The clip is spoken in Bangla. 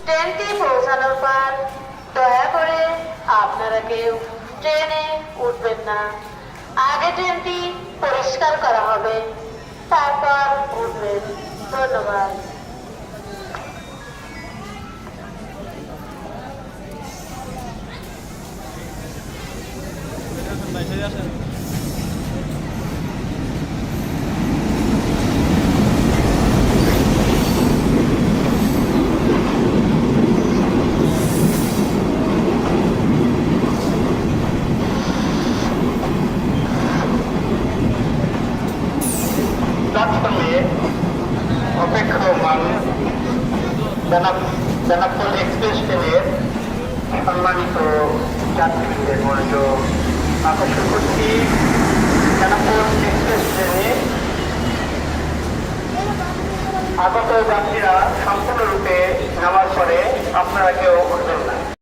ট্রেনটি পৌঁছানোর পর দয়া করে আপনারা কেউ ট্রেনে উঠবেন না। আগে ট্রেনটি পরিষ্কার করা হবে, তারপর উঠবেন। ধন্যবাদ। প্ল্যাটফর্মে অপেক্ষমান বেনাপোল এক্সপ্রেস ট্রেনের সম্মানিত যাত্রীদের মনোযোগ আকর্ষণ করছি। বেনাপোল এক্সপ্রেস ট্রেনে আগত যাত্রীরা সম্পূর্ণরূপে নামার পরে আপনারা কেউ